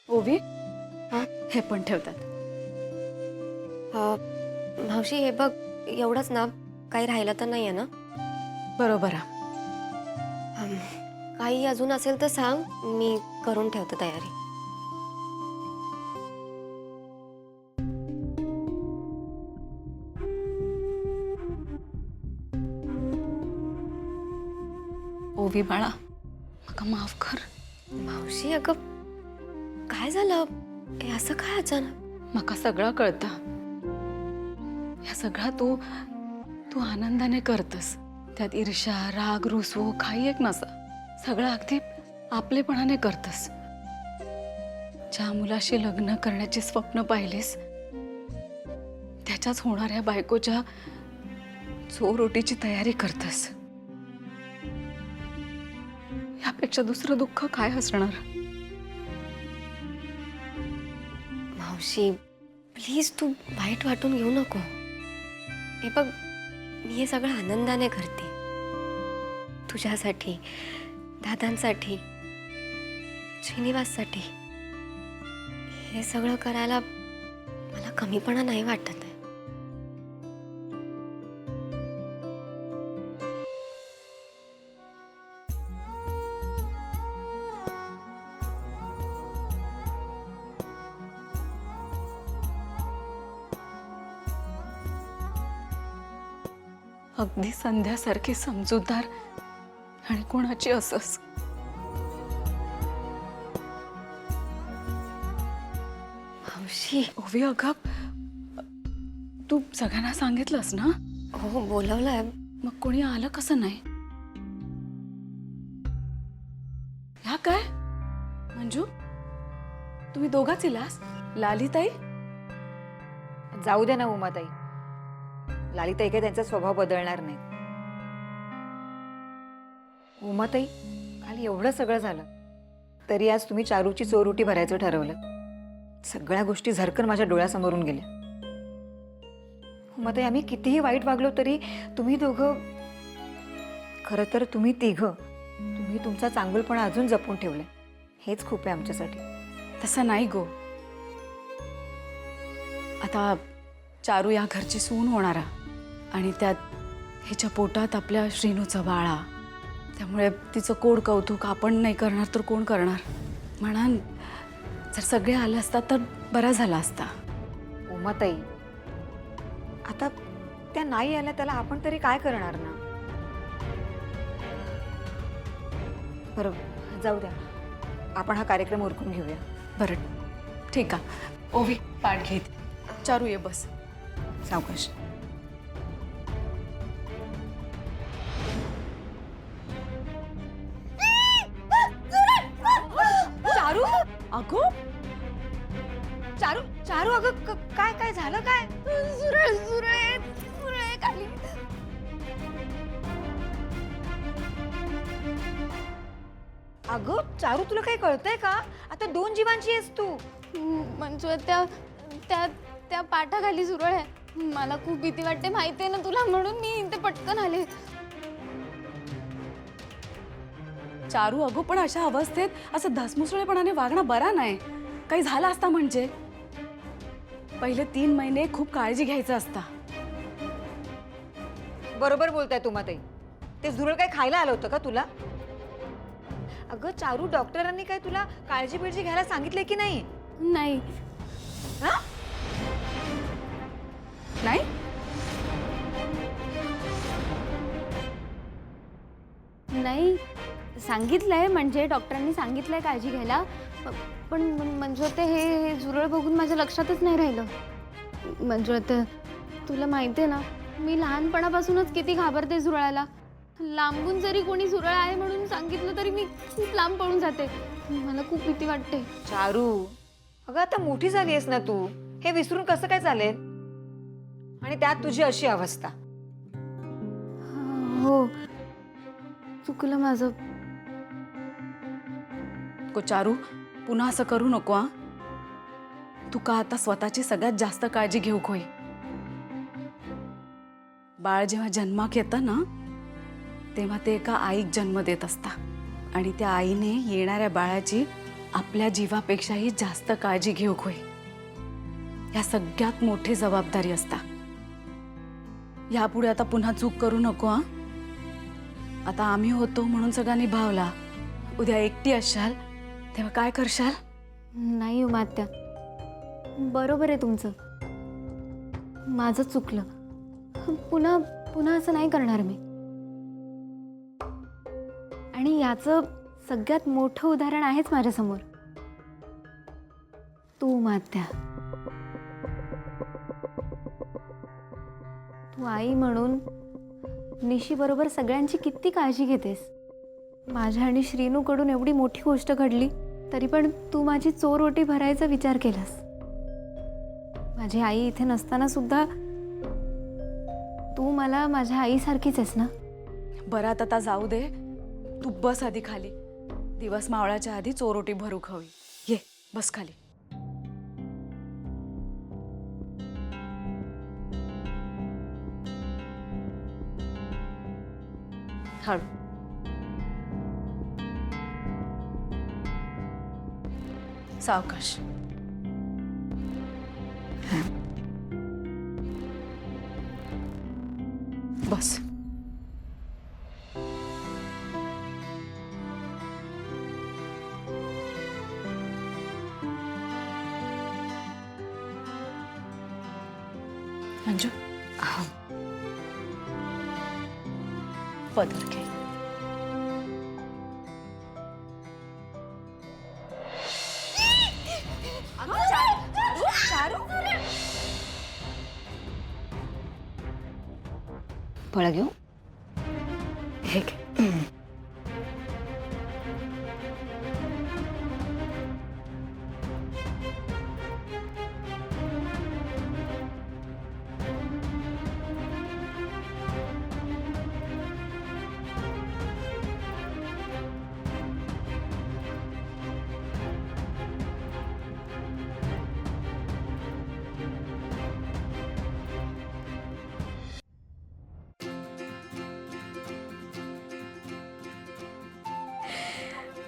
ओवी हां हे पण ठेवतात. मावशी हे बघ एवढंच ना काही राहिलं तर नाही आहे ना बरोबर आहे. अम, काही अजून असेल तर सांग मी करून ठेवते तयारी. ओवी बाळा म्हाका माफ कर. मावशी अगं काय झालं हे असं काय अचानक. म्हाका सगळं कळतं. ह्या सगळा तू तू आनंदाने करतस. त्यात ईर्ष्या राग रुसवो काही एक नसा. सगळं अगदी आपलेपणाने करतस. ज्या मुलाशी लग्न करण्याचे स्वप्न पाहिलेस त्याच्याच होणाऱ्या बायकोच्या चोरोटीची तयारी करतस. यापेक्षा दुसरं दुःख काय असणार. मावशी प्लीज तू वाईट वाटून घेऊ नको. हे बघ मी हे सगळं आनंदाने करते तुझ्यासाठी दादांसाठी श्रीनिवाससाठी. हे सगळं करायला मला कमीपणा नाही वाटत आहे. अगदी संध्यासारखी समजूतदार आणि कोणाची असस. मावशी ओवी अगं तू सगळ्यांना सांगितलंस ना. हो बोलवलंय. मग कोणी आलं कसं नाही. ह्या काय मंजू तुम्ही दोघाच इलास. लालीताई जाऊ दे ना उमाताई. लालिताई काय त्यांचा स्वभाव बदलणार नाही. उमाताई काल एवढं सगळं झालं तरी आज तुम्ही चारूची चोरोटी भरायचं ठरवलं. सगळ्या गोष्टी झरकन माझ्या डोळ्यासमोरून गेल्या. उमाताई आम्ही कितीही वाईट वागलो तरी तुम्ही दोघं खरं तर तुम्ही तिघं तुम्ही तुमचा चांगुलपणा अजून जपून ठेवलाय. हेच खूप आहे आमच्यासाठी. तसं नाही गो. आता चारू या घरची सून होणारा आणि त्यात हिच्या पोटात आपल्या श्रीनूचा बाळा. त्यामुळे तिचं कोड कौतुक आपण नाही करणार तर कोण करणार. म्हणान जर सगळे आले असतात तर बरा झाला असता. उमाताई आता त्या नाही आल्या त्याला आपण तरी काय करणार ना. बरं जाऊ द्या आपण हा कार्यक्रम उरकून घेऊया. बरं ठीक आहे. ओवी पाठ घेत. चारू ये बस. सावकाश. चारू अगो चारू चारू अगं काय काय झालं काय. खाली अगं चारू तुला काही कळतंय का. आता 2 जीवांची आहेस तू. म्हणजे त्या त्या त्या पाठाखाली झुरळ आहे. मला खूप भीती वाटते माहिती आहे ना तुला म्हणून मी इथे पटकन आले. चारू अगो पण अशा अवस्थेत असं धसमुसळेपणाने वागणं बरा नाही. काही झालं असता म्हणजे पहिले 3 महिने खूप काळजी घ्यायचं असता. बरोबर बोलताय उमाताई. ते झुरळ काय खायला आलं होतं का तुला. अगं चारू डॉक्टरांनी काय तुला काळजी बिळजी घ्यायला सांगितलंय की नाही. नाही हा नाही. नाही सांगितलंय म्हणजे डॉक्टरांनी सांगितलंय काळजी घ्यायला. पण म्हणजे ते हे झुरळ बघून माझ्या लक्षातच नाही राहिलं. म्हणजे आता तुला माहिती आहे ना मी लहानपणापासूनच किती घाबरते झुरळाला. लांबून जरी कोणी झुरळ आहे म्हणून सांगितलं तरी मी खूप लांब पळून जाते. मला खूप भीती वाटते. चारू अगं आता मोठी झाली आहेस ना तू. हे विसरून कसं काय चालेल. आणि त्यात तुझी अशी अवस्था. हो चुकलं माझं. को चारू पुन्हा असं करू नको. हा तू का आता स्वतःची सगळ्यात जास्त काळजी घेऊ खोय. बाळ जेव्हा जन्माक येतं ना तेव्हा ते एका आईक जन्म देत असता आणि त्या आईने येणाऱ्या बाळाची आपल्या जीवापेक्षाही जास्त काळजी घेऊ होई. या सगळ्यात मोठी जबाबदारी असता. यापुढे आता पुन्हा चूक करू नको हा. आता आम्ही होतो म्हणून सगळा निभावला. उद्या एकटी असाल तेव्हा काय करशाल? नाही हो आत्या, बरोबर आहे तुमचं. माझं चुकलं. पुन्हा पुन्हा असं नाही करणार मी. आणि याचं सगळ्यात मोठं उदाहरण आहेच माझ्यासमोर. तू मात्या. तू आई म्हणून निशी बरोबर सगळ्यांची किती काळजी घेतेस. माझ्या आणि श्रीनूकडून एवढी मोठी गोष्ट घडली तरी पण तू माझी चोरओटी भरायचा विचार केलास. माझी आई इथे नसताना सुद्धा तू मला माझ्या आईसारखीच आहेस ना. बरं आता जाऊ दे. तू बस आधी खाली. दिवस मावळाच्या आधी चोरोटी भरू हवी. ये बस खाली. हळू. सावकाश. बस. अंजू पदर घे. फळं घेऊ. हे घे.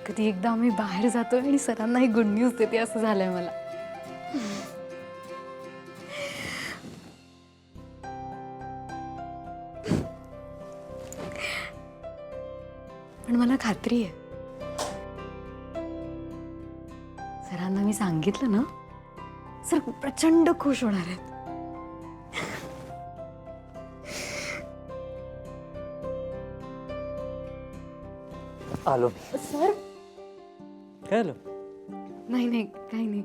कधी एकदा आम्ही बाहेर जातोय आणि सरांना ही गुड न्यूज देते असं झालंय मला. पण मला खात्री आहे सरांना मी सांगितलं ना, सर प्रचंड खुश होणार आहेत. आलो. सर काय आलं? नाही नाही काही नाही.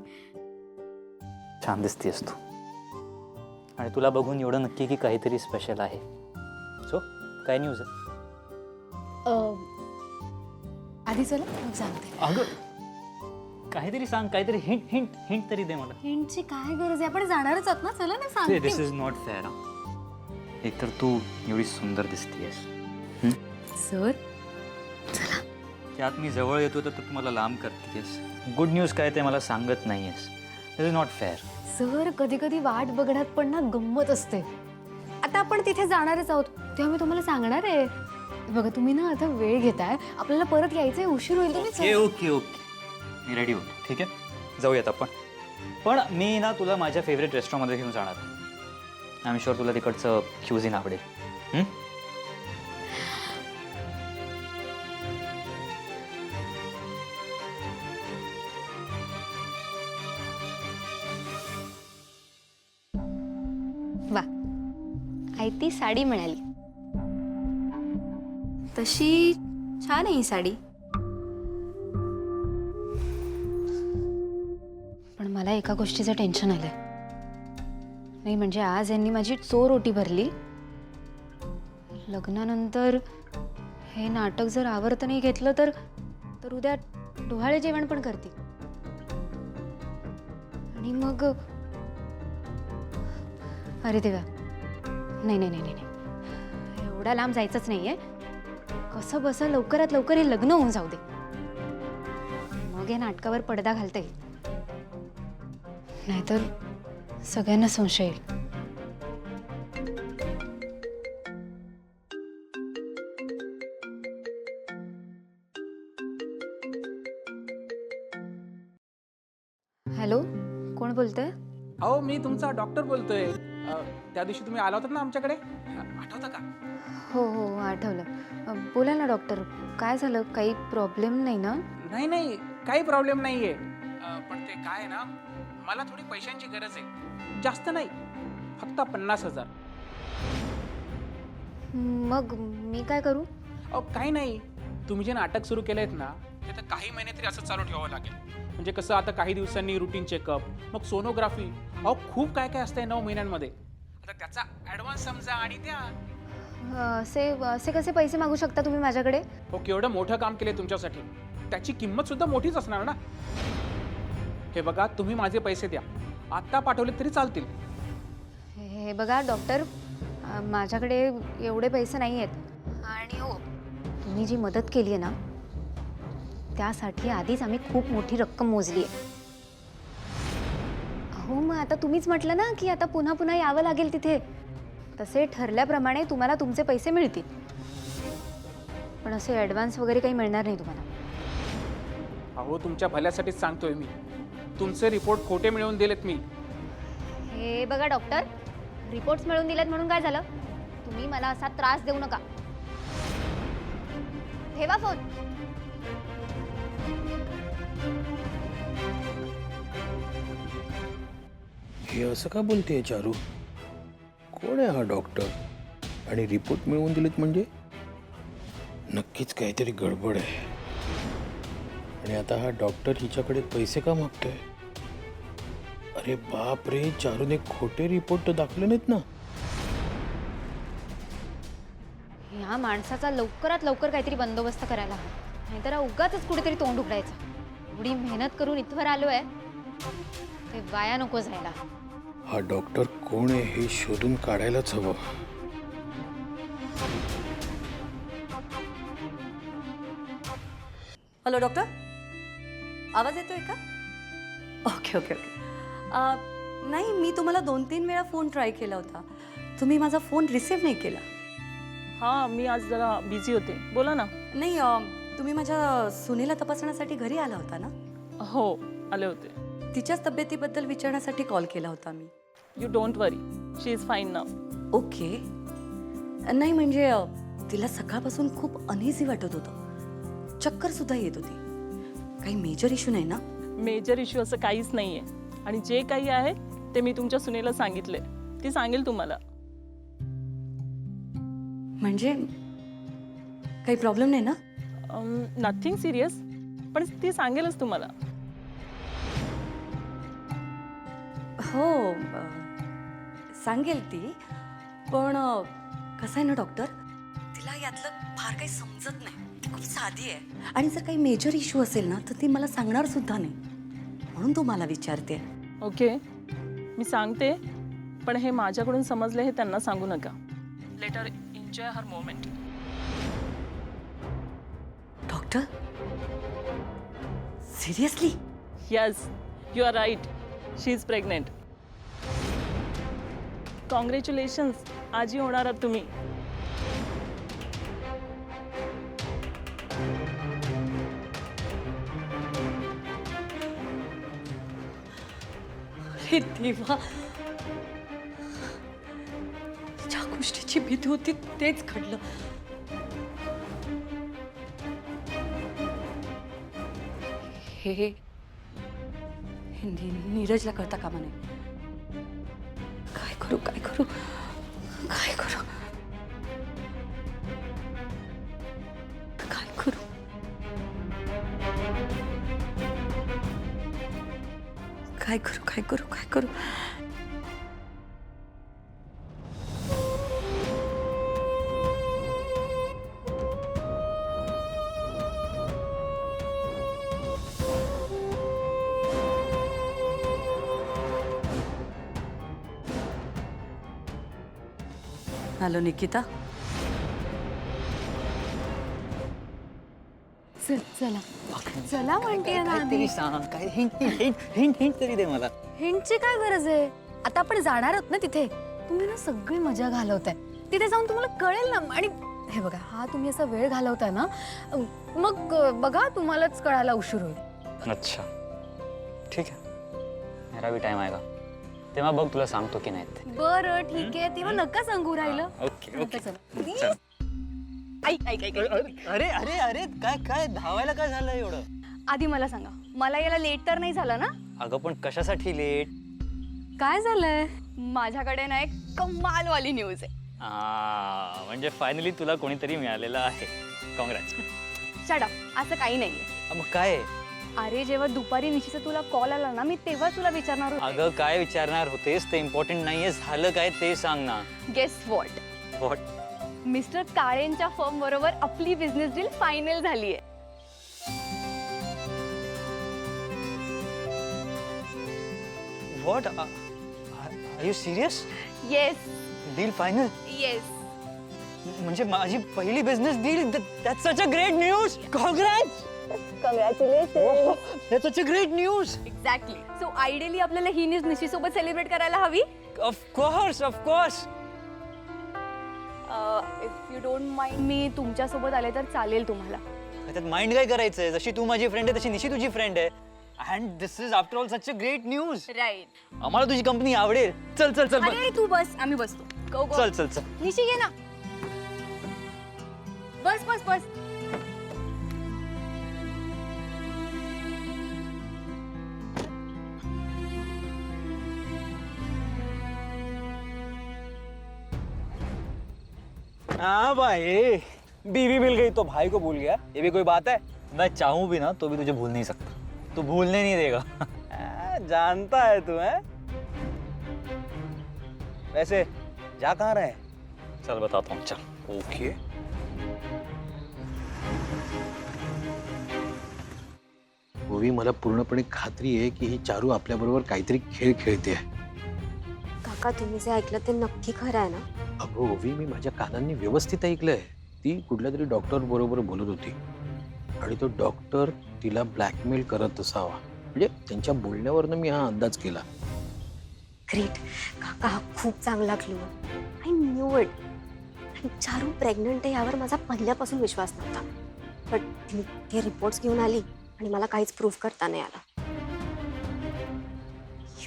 छान दिसतेस तू. आणि तुला बघून एवढं नक्की की काहीतरी स्पेशल आहे. सो काय न्यूज आहे? आधी चला मग सांगते. अगं काहीतरी सांग, काहीतरी हिंट हिंट हिंट तरी दे मला. हिंटची काय गरज आहे? आपण जाणारच आहोत ना. चला ना दिस सांगते. Is not fair. एकतर तू एवढी सुंदर दिसतेस. सर त्यात मी जवळ येतो तर तू मला लांब करतेस. गुड न्यूज काय ते मला सांगत नाहीयेस. दिस इज नॉट फेअर. सर कधी कधी वाट बघण्यात पण ना गंमत असते. आता आपण तिथे जाणारच आहोत तेव्हा मी तुम्हाला सांगणार आहे. बघा तुम्ही ना आता वेळ घेताय. आपल्याला परत यायचंय, उशीर होईल. तुम्ही ओके ओके ओके मी रेडी होतो. ठीक आहे जाऊयात आपण. पण मी ना तुला माझ्या फेवरेट रेस्टॉरंटमध्ये घेऊन जाणार. आय एम शुअर तुला तिकडचं क्युझिन आवडेल. वा, आयती साडी मिळाली. तशी छान आहे ही साडी. पण मला एका गोष्टीचं टेन्शन आलंय. नाही म्हणजे आज यांनी माझी चोरओटी भरली. लग्नानंतर हे नाटक जर आवर्त नाही घेतलं तर उद्या डोहाळे जेवण पण करतील. आणि मग अरे देवा, नाही नाही नाही नाही, एवढा लांब जायचंच नाहीये. कसं बसं लवकरात लवकर हे लग्न होऊन जाऊ दे. मग या नाटकावर पडदा घालता येईल. नाहीतर सगळ्यांना संशय येईल. हॅलो, कोण बोलतंय? अहो मी तुमचा डॉक्टर बोलतोय. त्या दिवशी तुम्ही आला होतात ना आमच्याकडे, आठवतं का? हो हो आठवलं. बोला ना डॉक्टर, काय झालं? काही प्रॉब्लेम नाही ना? नाही नाही, काही प्रॉब्लेम नाहीये. पण ते काय आहे ना, मला थोडी पैशांची गरज आहे. जास्त नाही, फक्त 50,000. मग मी काय करू? अहो काही नाही, तुम्ही जे नाटक सुरू केलंयत ना, ते तर काही महिने तरी असं चालू ठेवावं लागेल. म्हणजे कसं, आता काही दिवसांनी रुटीन चेकअप, मग सोनोग्राफी, अहो खूप काय काय असतंय 9 महिन्यांमध्ये. आता त्याचा ॲडव्हान्स समजा आणि द्या. असे असे कसे पैसे मागू शकता तुम्ही माझ्याकडे? हो, केवढं मोठं काम केलंय तुमच्यासाठी, त्याची किंमत सुद्धा मोठीच असणार ना. हे बघा, तुम्ही माझे पैसे द्या, आत्ता पाठवले तरी चालतील. हे बघा डॉक्टर, माझ्याकडे एवढे पैसे नाही आहेत. आणि हो, तुम्ही जी मदत केली आहे ना, त्यासाठी आधीच आम्ही खूप मोठी रक्कम मोजली आहे. हो, मग आता तुम्हीच म्हटलं ना की आता पुन्हा पुन्हा यावं लागेल तिथे. तसे ठरल्याप्रमाणे तुम्हाला तुमचे पैसे मिळतील, पण असे ॲडव्हान्स वगैरे काही मिळणार नाही तुम्हाला. अहो तुमच्या भल्यासाठीच सांगतोय मी. तुमचे रिपोर्ट खोटे मिळवून दिलेत मी. हे बघा डॉक्टर, रिपोर्ट्स मिळवून दिलेत म्हणून काय झालं? तुम्ही मला असा त्रास देऊ नका. ठेवा फोन. हे असं का बोलतेय चारू? कोण आहे हा डॉक्टर? आणि रिपोर्ट मिळवून दिलेत म्हणजे नक्कीच काहीतरी गडबड आहे. आणि आता हा डॉक्टर हिच्याकडे पैसे का मागतोय? अरे बाप रे, चारूने खोटे रिपोर्ट तर दाखवले नाहीत ना? ह्या माणसाचा लवकरात लवकर काहीतरी बंदोबस्त करायला हवा, नाहीतर हा उगाचच कुठेतरी तोंड उघडायचं. एवढी मेहनत करून इथवर आलोय, ते वाया नको जायला. हा डॉक्टर कोण आहे हे शोधून काढायलाच हवं. हॅलो डॉक्टर, आवाज येतोय का? Okay okay okay. नाही, मी तुम्हाला 2-3 वेळा फोन ट्राय केला होता. तुम्ही माझा फोन रिसीव्ह नाही केला. हां, मी आज जरा बिझी होते. बोला ना. नाही, तुम्ही माझ्या सुनेला तपासण्यासाठी घरी आला होता ना? हो, आले होते. तिच्याच तब्येतीबद्दल विचारण्यासाठी कॉल केला होता मी. You don't worry, she is fine now. Okay. नाही म्हणजे तिला सकाळपासून खूप अनइझी वाटत होतं, चक्कर सुद्धा येत होती. काही मेजर इश्यू नाही ना? मेजर इश्यू असं काहीच नाही आहे. आणि जे काही आहे ते मी तुमच्या सुनेला सांगितले, ती सांगेल तुम्हाला. म्हणजे काही प्रॉब्लेम नाही ना? नथिंग सिरियस, पण ती सांगेलच तुम्हाला. हो, सांगेल ती. पण कसं आहे ना डॉक्टर, तिला यातलं फार काही समजत नाही. ती खूप साधी आहे. आणि जर काही मेजर इश्यू असेल ना, तर ती मला सांगणार सुद्धा नाही. म्हणून तुम्हाला विचारते. ओके, मी सांगते, पण हे माझ्याकडून समजले हे त्यांना सांगू नका. Let her enjoy her moment. Doctor, seriously? Yes, you are right. She is pregnant. Congratulations, आजी होणार आहात तुम्ही. अरे देवा, ज्या गोष्टीची भीती होती तेच घडलं. हे नीरजला कळता कामा नये. काय करू काय करू काय करू काय करू? काय करू काय करू काय करू? हॅलो निकिता. चला चला म्हणते ना आम्ही. तरी सांग, काय हिंट तरी दे मला. हिंटची काय गरज आहे? आता आपण जाणार आहोत ना तिथे. तुम्ही ना सगळी मजा घालवताय. तिथे जाऊन तुम्हाला कळेल ना. आणि हे बघा, हा तुम्ही असा वेळ घालवताय ना, मग बघा तुम्हालाच कळायला उशीर होईल. अच्छा, ठीक आहे. मेरा भी टाइम आएगा तेव्हा बघ तुला सांगतो की नाही ते. बरं ठीक आहे तेव्हा नका सांगू राहिलं. ओके ओके ऐक ऐक ऐक ऐक. अरे अरे अरे काय काय धावायला काय झालं एवढं? आधी मला सांगा, मला याला लेट तर नाही झालं ना? अगं पण कशासाठी लेट? काय झालंय? माझ्याकडे ना एक कमालवाली न्यूज आहे. म्हणजे फायनली तुला कोणीतरी मिळालेलं आहे. कॉंग्रॅट्स. शट अप, असं काही नाहीये. मग काय आहे? अरे जेव्हा दुपारी निशीचा तुला कॉल आला ना, मी तेव्हा तुला विचारणार होते. अगं काय विचारणार होतेस ते इम्पॉर्टंट नाहीये. झालं काय ते सांग ना. Guess what? व्हॉट? मिस्टर काळेंच्या फर्म बरोबर आपली बिझनेस डील फायनल झालीये. What? Are you serious? Yes deal final? Yes. म्हणजे माझी पहिली business deal. That's such a great news. Congrats. Congratulation. That's such a great news. Exactly. So ideally आपल्याला ही news Nishi सोबत सेलिब्रेट करायला हवी. Of course of course. If you don't mind मी तुमच्या सोबत आले तर चालेल तुम्हाला? त्यात माइंड काय करायचंय? जशी तू माझी फ्रेंड आहे तशी निशी तुझी फ्रेंड आहे. And this is after all such a great news. Right. आम्हाला तुझी कंपनी आवडेल. चल चल चल. अरे तू बस, आम्ही बसतो. गो गो. चल चल चल. निशी ये ना. बस बस बस. हाँ भाई, बीवी मिल गई तो भाई को भूल गया, ये भी कोई बात है? मैं चाहूं भी ना तो भी तुझे भूल नहीं सकता. तू भूलने नहीं देगा. जानता है तू है? वैसे जा कहाँ रहे? चल बताता हूँ. चल. ओके. ओवी, मला पूर्णपणे खात्री आहे की ही चारू आपल्याबरोबर काहीतरी खेळ खेळते आहे. काका तुम्ही जे ऐकलं ते नक्की खरं आहे ना? अगं ओवी, मी माझ्या कानांनी व्यवस्थित ऐकलंय. ती कुठल्या तरी डॉक्टर बरोबर बोलत होती आणि तो डॉक्टर तिला ब्लॅकमेल करत असावा. म्हणजे त्यांच्या बोलण्यावरनं मी हा अंदाज केला. ग्रेट काका, हा खूप चांगला clue. I knew it. Charu pregnant आहे यावर माझा पहिल्यापासून विश्वास नव्हता, बट ते रिपोर्ट्स घेऊन आली आणि मला काहीच प्रूफ करता नाही आला.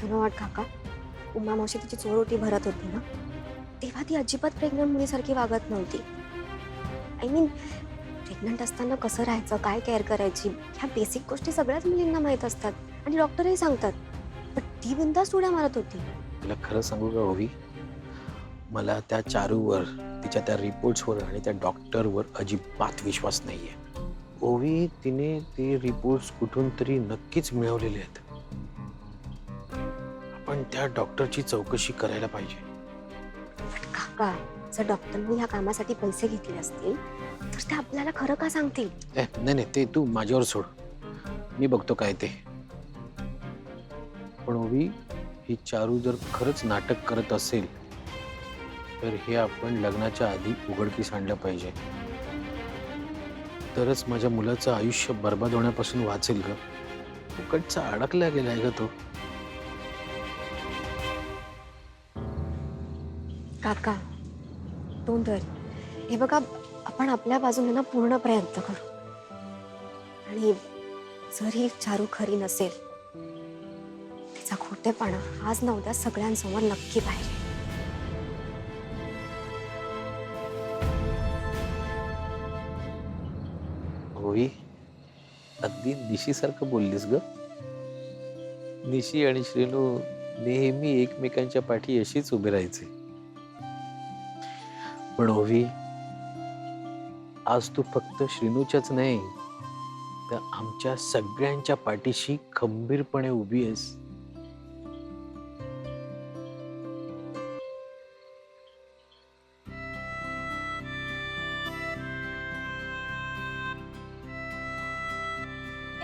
यु नो वॉट काका, उमा मावशी तिची चोरोटी भरत होती ना, तेव्हा ती अजिबात प्रेग्नंट मुलीसारखी वागत नव्हती. आय मीन प्रेग्नंट असताना कसं राहायचं, काय केअर करायची, ह्या बेसिक गोष्टी सगळ्याच मुलींना माहीत असतात आणि डॉक्टरही सांगतात. पण ती बिनधास्त उड्या मारत होती. तुला खरं सांगू का ओवी, मला त्या चारूवर, तिच्या त्या रिपोर्ट्सवर आणि त्या डॉक्टरवर अजिबात विश्वास नाहीये. ओवी, तिने ते रिपोर्ट्स कुठून तरी नक्कीच मिळवलेले आहेत. आपण त्या डॉक्टरची चौकशी करायला पाहिजे. पण काका, जर डॉक्टरने ह्या कामासाठी पैसे घेतले असतील तर ते आपल्याला खरं का सांगतील? नाही नाही, ते तू माझ्यावर सोड, मी बघतो काय ते. पण ओवी, ही चारू जर खरंच नाटक करत असेल तर हे आपण लग्नाच्या आधी उघडकीस आणलं पाहिजे. तरच माझ्या मुलाचं आयुष्य बर्बाद होण्यापासून वाचेल ग. फुकटचा अडकला गेलाय ग तो. काका डोंट वरी. हे बघा, आपण आपल्या बाजूने ना पूर्ण प्रयत्न करू आणि जर ही चारू खरी नसेल, तिचा खोटेपणा आज ना उद्या सगळ्यांसमोर नक्की पाहिजे. ओवी, अगदी निशीसारखं बोललीस ग. निशी आणि श्रीनू नेहमी एकमेकांच्या पाठी अशीच उभे राहायचे. पण ओवी, आज तू फक्त श्रीनूच्याच नाही तर आमच्या सगळ्यांच्या पाठीशी खंबीरपणे उभी आहेस.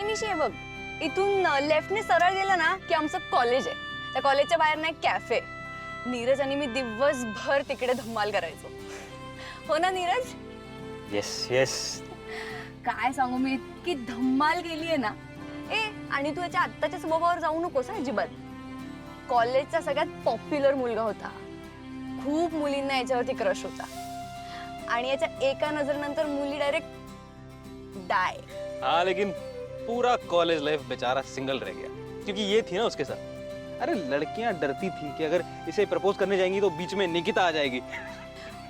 निशी बघ, इथून लेफ्टने सरळ गेलं ना की आमचं कॉलेज आहे. त्या कॉलेजच्या बाहेर ना एक कॅफे. नीरज आणि मी दिवसभर तिकडे धम्माल करायचो. हो ना नीरज? Yes yes. काय सांगू, मी इतकी धम्माल केलीये ना. आणि तू याच्या आत्ताच्या स्वभावावर जाऊ नकोस अजिबात. कॉलेजचा सगळ्यात पॉप्युलर मुलगा होता. खूप मुलींना याच्यावरती क्रश होता आणि याच्या एका नजरेनंतर मुली डायरेक्ट डाय. हाँ, लेकिन पूरा कॉलेज लाइफ बेचारा सिंगल रह गया क्योंकि ये थी ना उसके साथ. अरे लड़कियां डरती थी कि अगर इसे प्रपोज करने जाएंगी तो बीच में निकिता आ जाएगी।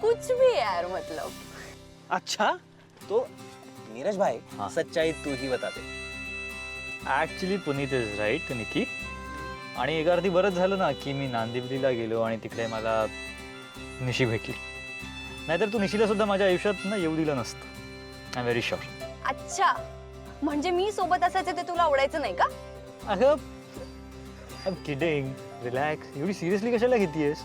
कुछ भी यार मतलब। अच्छा तो नीरज भाई हाँ. सच्चाई तू ही बता दे। ॲक्च्युली पुनीत इज राईट निकी. आणि एका अर्थी बरंच झालं ना की मी नांदिवलीला गेलो आणि तिकडे मला निशी भेटली. नाहीतर तू निशीला सुद्धा माझ्या आयुष्यात ना येऊ दिलं नसतं. I am very sure. अच्छा, म्हणजे मी सोबत असायचं ते तुला आवडायचं नाही का? अगं आय एम किडिंग. रिलॅक्स. एवढी सिरियसली कशाला घेतीयस?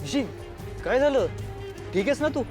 निशी काय झालं? ठीक आहेस ना तू?